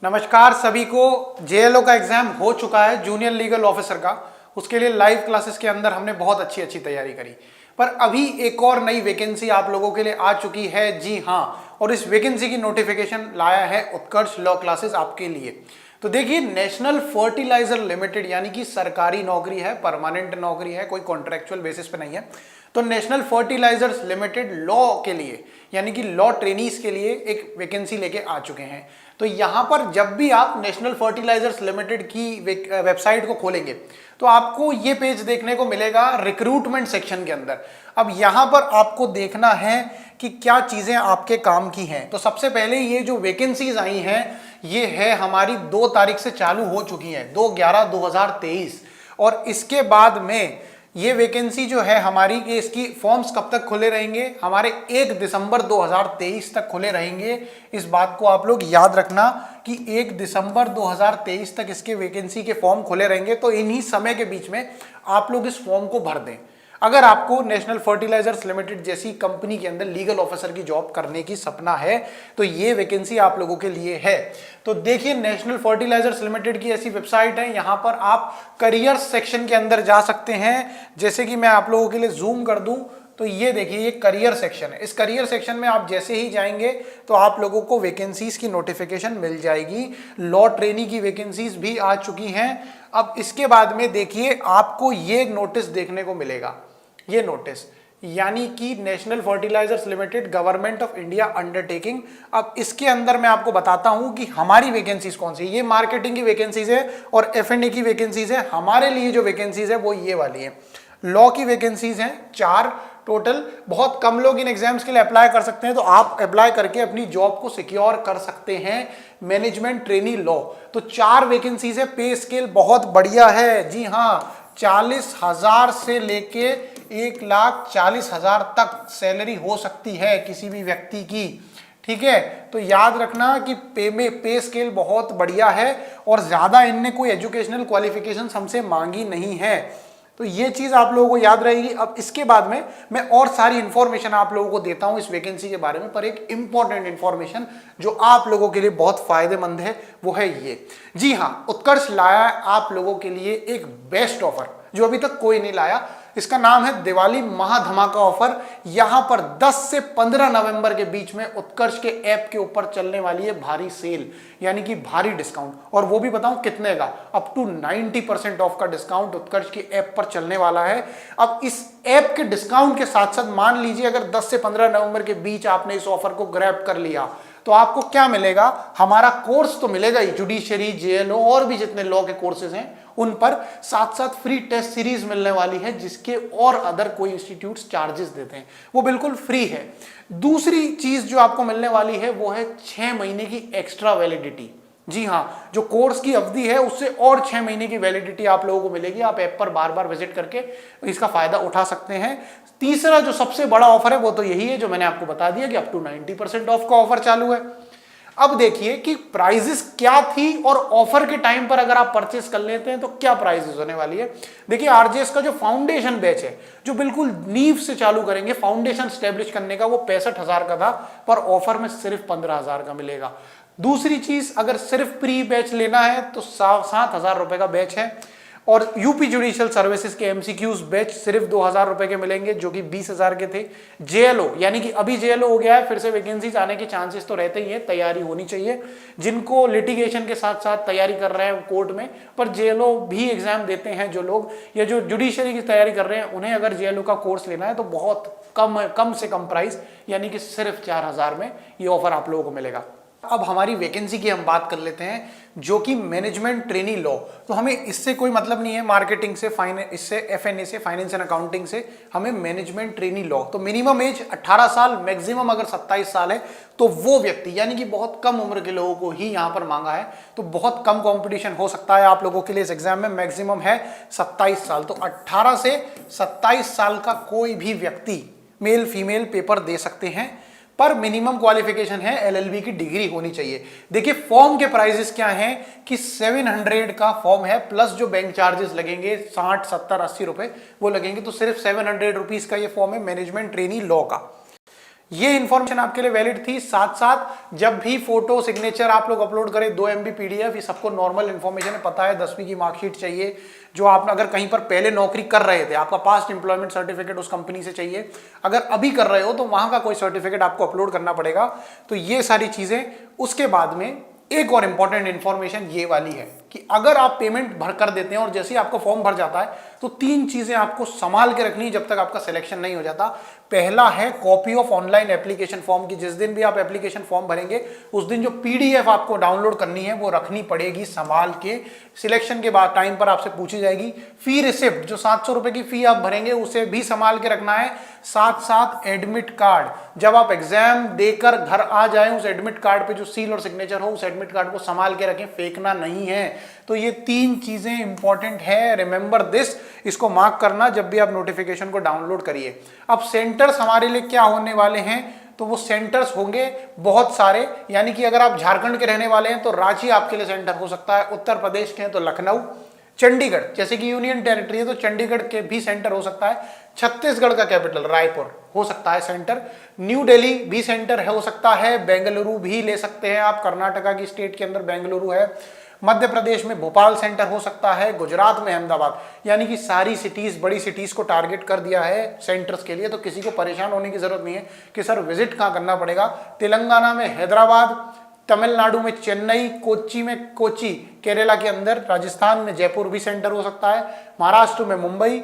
नमस्कार सभी को। जेएलओ का एग्जाम हो चुका है जूनियर लीगल ऑफिसर का। उसके लिए लाइव क्लासेस के अंदर हमने बहुत अच्छी तैयारी करी, पर अभी एक और नई वैकेंसी आप लोगों के लिए आ चुकी है। जी हाँ, और इस वैकेंसी की नोटिफिकेशन लाया है उत्कर्ष लॉ क्लासेस आपके लिए। तो देखिए, नेशनल फर्टिलाइजर लिमिटेड यानी कि सरकारी नौकरी है, परमानेंट नौकरी है, कोई कॉन्ट्रेक्चुअल बेसिस पे नहीं है। तो नेशनल फर्टिलाइजर्स लिमिटेड लॉ के लिए यानी कि लॉ ट्रेनीज के लिए एक वैकेंसी लेके आ चुके हैं। तो यहां पर जब भी आप नेशनल फर्टिलाइजर्स लिमिटेड की वेबसाइट को खोलेंगे तो आपको ये पेज देखने को मिलेगा रिक्रूटमेंट सेक्शन के अंदर। अब यहां पर आपको देखना है कि क्या चीजें आपके काम की हैं। तो सबसे पहले ये जो वैकेंसीज आई हैं ये है हमारी 2 तारीख से चालू हो चुकी हैं, 2/11/2023। और इसके बाद में ये वैकेंसी जो है हमारी, कि इसकी फॉर्म्स कब तक खुले रहेंगे, हमारे 1 दिसंबर 2023 तक खुले रहेंगे। इस बात को आप लोग याद रखना कि 1 दिसंबर 2023 तक इसके वैकेंसी के फॉर्म खुले रहेंगे। तो इन्हीं समय के बीच में आप लोग इस फॉर्म को भर दें अगर आपको नेशनल फर्टिलाइजर्स लिमिटेड जैसी कंपनी के अंदर लीगल ऑफिसर की जॉब करने की सपना है। तो ये वैकेंसी आप लोगों के लिए है। तो देखिए, नेशनल फर्टिलाइजर्स लिमिटेड की ऐसी वेबसाइट है, यहां पर आप करियर सेक्शन के अंदर जा सकते हैं। जैसे कि मैं आप लोगों के लिए जूम कर दूं तो ये देखिए, ये करियर सेक्शन है। इस करियर सेक्शन में आप जैसे ही जाएंगे तो आप लोगों को वैकेंसीज की नोटिफिकेशन मिल जाएगी। लॉ ट्रेनी की वैकेंसीज भी आ चुकी हैं। अब इसके बाद में देखिए, आपको ये नोटिस देखने को मिलेगा, ये नोटिस यानी कि National Fertilizers Limited Government of India undertaking. अब इसके अंदर मैं आपको बताता हूं कि हमारी वैकेंसीज कौन सी है। ये मार्केटिंग की वैकेंसीज है और एफएनए की वैकेंसीज है। हमारे लिए जो वैकेंसीज है वो ये वाली है। लॉ की वैकेंसीज हैं 4 टोटल। बहुत कम लोग इन एग्जाम्स के लिए अप्लाई कर सकते हैं, तो आप अप्लाई करके अपनी जॉब को सिक्योर कर सकते हैं। मैनेजमेंट ट्रेनी लॉ, तो 4 वैकेंसीज है। पे स्केल बहुत बढ़िया है। जी हाँ, 40,000 से लेके 1,40,000 तक सैलरी हो सकती है किसी भी व्यक्ति की। ठीक है, तो याद रखना कि पे स्केल बहुत बढ़िया है और ज्यादा इनने कोई एजुकेशनल क्वालिफिकेशन हमसे मांगी नहीं है। तो ये चीज आप लोगों को याद रहेगी। अब इसके बाद में मैं और सारी इंफॉर्मेशन आप लोगों को देता हूं इस वैकेंसी के बारे में, पर एक इंपॉर्टेंट इंफॉर्मेशन जो आप लोगों के लिए बहुत फायदेमंद है वो है ये। जी हां, उत्कर्ष लाया है आप लोगों के लिए एक बेस्ट ऑफर जो अभी तक कोई नहीं लाया। इसका नाम है दिवाली महाधमाका ऑफर। यहां पर 10 से 15 नवंबर के बीच में उत्कर्ष के ऐप के ऊपर चलने वाली है भारी सेल, यानी कि भारी डिस्काउंट। और वो भी बताऊं कितने का, अप टू 90% ऑफ का डिस्काउंट उत्कर्ष के ऐप पर चलने वाला है। अब इस ऐप के डिस्काउंट के साथ साथ मान लीजिए अगर 10 से 15 नवंबर के बीच आपने इस ऑफर को ग्रैब कर लिया तो आपको क्या मिलेगा, हमारा कोर्स तो मिलेगा ही, जुडिशरी, जेएलओ और भी जितने लॉ के कोर्सेज हैं उन पर साथ साथ फ्री टेस्ट सीरीज मिलने वाली है, जिसके और अदर कोई इंस्टीट्यूट्स चार्जेस देते हैं, वो बिल्कुल फ्री है। दूसरी चीज जो आपको मिलने वाली है वो है 6 महीने की एक्स्ट्रा वैलिडिटी। जी हाँ, जो कोर्स की अवधि है उससे और 6 महीने की वैलिडिटी आप लोगों को मिलेगी। आप ऐप पर बार बार विजिट करके इसका फायदा उठा सकते हैं। तीसरा जो सबसे बड़ा ऑफर है वो तो यही है जो मैंने आपको बता दिया कि अप टू 90% ऑफ का ऑफर चालू है। अब देखिए कि प्राइजेस क्या थी और ऑफर के टाइम पर अगर आप परचेस कर लेते हैं तो क्या प्राइजेस होने वाली है। देखिए, आरजेएस का जो फाउंडेशन बैच है, जो बिल्कुल नींव से चालू करेंगे, फाउंडेशन स्टैब्लिश करने का, वो 65,000 का था, पर ऑफर में सिर्फ 15,000 का मिलेगा। दूसरी चीज, अगर सिर्फ प्री बैच लेना है तो 7,000 रुपए का बैच है। और यूपी जुडिशियल सर्विसेज के एमसीक्यूज बैच सिर्फ 2,000 रुपए के मिलेंगे, जो कि 20,000 के थे। जेएलओ, यानी कि अभी जेएलओ हो गया है, फिर से वैकेंसीज आने के चांसेस तो रहते ही हैं, तैयारी होनी चाहिए। जिनको लिटिगेशन के साथ साथ तैयारी कर रहे हैं कोर्ट में, पर जेएलओ भी एग्जाम देते हैं जो लोग, या जो जुडिशरी की तैयारी कर रहे हैं, उन्हें अगर जेएलओ का कोर्स लेना है तो बहुत कम से कम प्राइस, यानी कि सिर्फ 4,000 में ये ऑफर आप लोगों को मिलेगा। अब हमारी वैकेंसी की हम बात कर लेते हैं, जो कि मैनेजमेंट ट्रेनी लॉ। तो हमें इससे कोई मतलब नहीं है मार्केटिंग से, इससे एफएनए से, फाइनेंस एंड अकाउंटिंग से, हमें मैनेजमेंट ट्रेनी लॉ। तो मिनिमम एज 18 साल, मैक्सिमम अगर 27 साल है तो वो व्यक्ति, यानी कि बहुत कम उम्र के लोगों को ही यहां पर मांगा है। तो बहुत कम कंपटीशन हो सकता है आप लोगों के लिए इस एग्जाम में। मैक्सिमम है 27 साल, तो 18 से 27 साल का कोई भी व्यक्ति, मेल फीमेल, पेपर दे सकते हैं। पर मिनिमम क्वालिफिकेशन है एलएलबी की डिग्री होनी चाहिए। देखिए, फॉर्म के प्राइसेस क्या हैं कि 700 का फॉर्म है, प्लस जो बैंक चार्जेस लगेंगे 60, 70, 80 रुपए वो लगेंगे, तो सिर्फ 700 रुपीज का ये फॉर्म है मैनेजमेंट ट्रेनी लॉ का। ये इंफॉर्मेशन आपके लिए वैलिड थी। साथ साथ जब भी फोटो सिग्नेचर आप लोग अपलोड करें 2 MB PDF, ये सबको नॉर्मल इंफॉर्मेशन है, पता है 10वीं की मार्कशीट चाहिए, जो आप अगर कहीं पर पहले नौकरी कर रहे थे आपका पास्ट एम्प्लॉयमेंट सर्टिफिकेट उस कंपनी से चाहिए, अगर अभी कर रहे हो तो वहां का कोई सर्टिफिकेट आपको अपलोड करना पड़ेगा। तो ये सारी चीजें। उसके बाद में एक और इंपॉर्टेंट इंफॉर्मेशन ये वाली है कि अगर आप पेमेंट भर कर देते हैं और जैसे ही आपका फॉर्म भर जाता है तो 3 चीजें आपको संभाल के रखनी है जब तक आपका सिलेक्शन नहीं हो जाता। पहला है copy of online application form की, जिस दिन भी आप एप्लीकेशन फॉर्म भरेंगे उस दिन जो PDF आपको डाउनलोड करनी है वो रखनी पड़ेगी संभाल के। सिलेक्शन के बाद टाइम पर आपसे पूछी जाएगी। फी रिसिप्ट, जो 700 रुपए की फी आप भरेंगे उसे भी संभाल के रखना है। साथ साथ एडमिट कार्ड, जब आप एग्जाम देकर घर आ जाएं उस एडमिट कार्ड पे जो सील और सिग्नेचर हो उस एडमिट कार्ड को संभाल के रखें, फेंकना नहीं है। तो ये 3 चीजें इंपॉर्टेंट है, रिमेंबर दिस, इसको मार्क करना जब भी आप नोटिफिकेशन को डाउनलोड करिए। अब सेंटर्स हमारे लिए क्या होने वाले हैं, तो वो सेंटर्स होंगे बहुत सारे, यानी कि अगर आप झारखंड के रहने वाले हैं तो रांची आपके लिए सेंटर हो सकता है, उत्तर प्रदेश के हैं तो लखनऊ, चंडीगढ़ जैसे कि यूनियन टेरिटरी है तो चंडीगढ़ के भी सेंटर हो सकता है, छत्तीसगढ़ का कैपिटल रायपुर हो सकता है सेंटर, न्यू दिल्ली भी सेंटर है हो सकता है, बेंगलुरु भी ले सकते हैं आप, कर्नाटका की स्टेट के अंदर बेंगलुरु है, मध्य प्रदेश में भोपाल सेंटर हो सकता है, गुजरात में अहमदाबाद, यानी कि सारी सिटीज, बड़ी सिटीज को टारगेट कर दिया है सेंटर्स के लिए। तो किसी को परेशान होने की जरूरत नहीं है कि सर विजिट कहाँ करना पड़ेगा। तेलंगाना में हैदराबाद, तमिलनाडु में चेन्नई, कोच्चि में कोच्चि केरला के अंदर, राजस्थान में जयपुर भी सेंटर हो सकता है, महाराष्ट्र में मुंबई,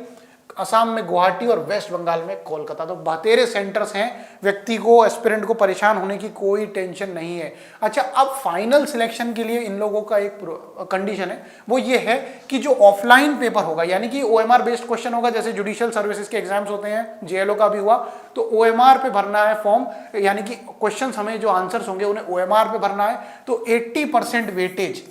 असम में गुवाहाटी और वेस्ट बंगाल में कोलकाता। तो 72 सेंटर्स हैं, व्यक्ति को, एस्पिरेंट को परेशान होने की कोई टेंशन नहीं है। अच्छा, अब फाइनल सिलेक्शन के लिए इन लोगों का एक कंडीशन है, वो ये है कि जो ऑफलाइन पेपर होगा, यानी कि OMR बेस्ड क्वेश्चन होगा, जैसे जुडिशियल सर्विसेज के एग्जाम्स होते हैं, JLO का भी हुआ, तो OMR पे भरना है फॉर्म, यानी कि क्वेश्चन हमें जो आंसर्स होंगे उन्हें OMR पे भरना है। तो 80% वेटेज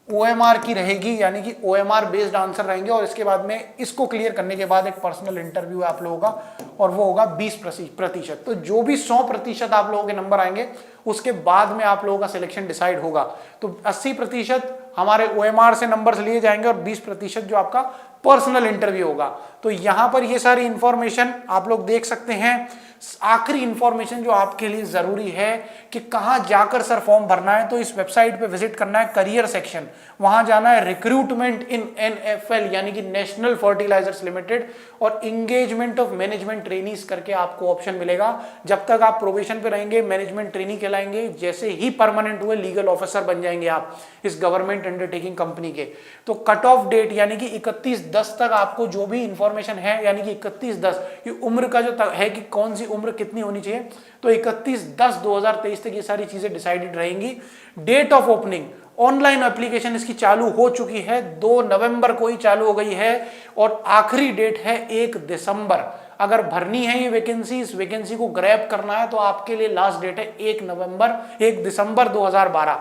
OMR की रहेगी, यानी कि OMR बेस्ड आंसर रहेंगे, और इसके बाद में इसको क्लियर करने के बाद एक पर्सनल इंटरव्यू आप लोगों का, और वो होगा 20%। तो जो भी 100% आप लोगों के नंबर आएंगे उसके बाद में आप लोगों का सिलेक्शन डिसाइड होगा। तो 80% हमारे OMR से नंबर्स लिए जाएंगे और 20% जो आपका पर्सनल इंटरव्यू होगा। तो यहां पर ये सारी इंफॉर्मेशन आप लोग देख सकते हैं। आखिरी इंफॉर्मेशन जो आपके लिए जरूरी है कि कहां जाकर सर फॉर्म भरना है, तो इस वेबसाइट पे विजिट करना है, करियर सेक्शन, वहां जाना है, रिक्रूटमेंट इन NFL यानी कि नेशनल फर्टिलाइजर्स लिमिटेड, और इंगेजमेंट ऑफ मैनेजमेंट ट्रेनीज करके आपको ऑप्शन मिलेगा। जब तक आप प्रोबेशन पे रहेंगे मैनेजमेंट ट्रेनी कहलाएंगे, जैसे ही परमानेंट हुए लीगल ऑफिसर बन जाएंगे आप इस गवर्नमेंट अंडरटेकिंग कंपनी के। तो कट ऑफ डेट यानी कि 31/10 तक आपको जो भी इंफॉर्मेशन है, यानी कि 31/10 ये उम्र का जो है कि कौन सी उम्र कितनी होनी चाहिए, तो 31/10/2023 तक ये सारी चीजें डिसाइडेड रहेंगी। Date of opening, online application इसकी चालू हो चुकी है, 2 नवंबर को ही चालू हो गई है, और आखिरी डेट है 1 दिसंबर। अगर भरनी है ये वैकेंसी, इस वैकेंसी को ग्रैब करना है तो आपके लिए लास्ट डेट है 1 दिसंबर 2012।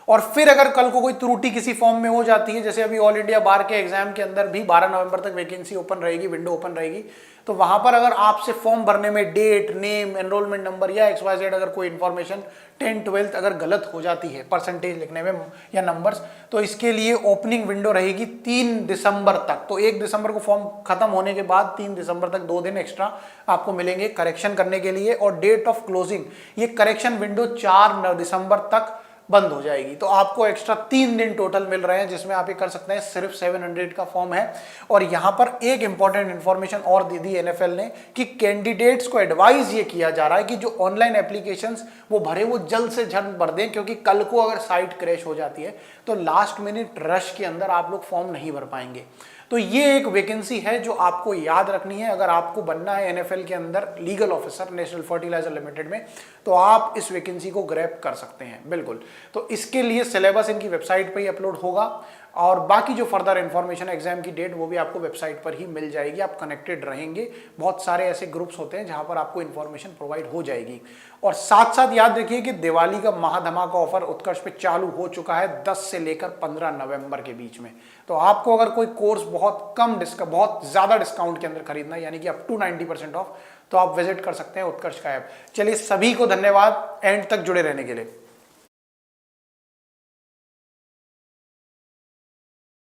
और फिर अगर कल को कोई त्रुटि किसी फॉर्म में हो जाती है, जैसे अभी ऑल इंडिया बार के एग्जाम के अंदर भी 12 नवंबर तक वैकेंसी ओपन रहेगी, विंडो ओपन रहेगी, तो वहां पर अगर आपसे फॉर्म भरने में डेट, नेम, एनरोलमेंट नंबर या XYZ अगर कोई इंफॉर्मेशन 10-12 अगर गलत हो जाती है परसेंटेज लिखने में या नंबर्स, तो इसके लिए ओपनिंग विंडो रहेगी 3 दिसंबर तक। तो 1 दिसंबर को फॉर्म खत्म होने के बाद 3 दिसंबर तक 2 दिन एक्स्ट्रा आपको मिलेंगे करेक्शन करने के लिए। और डेट ऑफ क्लोजिंग, ये करेक्शन विंडो 4 दिसंबर तक बंद हो जाएगी। तो आपको एक्स्ट्रा 3 दिन टोटल मिल रहे हैं जिसमें आप ये कर सकते हैं। सिर्फ 700 का फॉर्म है। और यहां पर एक इंपॉर्टेंट इंफॉर्मेशन और दे दी NFL ने कि कैंडिडेट्स को एडवाइस ये किया जा रहा है कि जो ऑनलाइन एप्लीकेशंस वो भरे वो जल्द से जल्द भर दें, क्योंकि कल को अगर साइट क्रैश हो जाती है तो लास्ट मिनट रश के अंदर आप लोग फॉर्म नहीं भर पाएंगे। तो ये एक वैकेंसी है जो आपको याद रखनी है। अगर आपको बनना है NFL के अंदर legal officer National Fertilizer Limited में, तो आप इस वैकेंसी को ग्रैब कर सकते हैं बिल्कुल। तो इसके लिए सिलेबस इनकी वेबसाइट पे ही अपलोड होगा, और बाकी जो फर्दर इंफॉर्मेशन एग्जाम की डेट वो भी आपको वेबसाइट पर ही मिल जाएगी। आप कनेक्टेड रहेंगे, बहुत सारे ऐसे ग्रुप्स होते हैं जहां पर आपको इंफॉर्मेशन प्रोवाइड हो जाएगी। और साथ साथ याद रखिए कि दिवाली का महाधमाका ऑफर उत्कर्ष पे चालू हो चुका है 10 से लेकर 15 नवंबर के बीच में। तो आपको अगर कोई कोर्स बहुत बहुत ज्यादा डिस्काउंट के अंदर खरीदना है, यानी कि अप टू 90% ऑफ, तो आप विजिट कर सकते हैं उत्कर्ष का ऐप। चलिए, सभी को धन्यवाद एंड तक जुड़े रहने के लिए।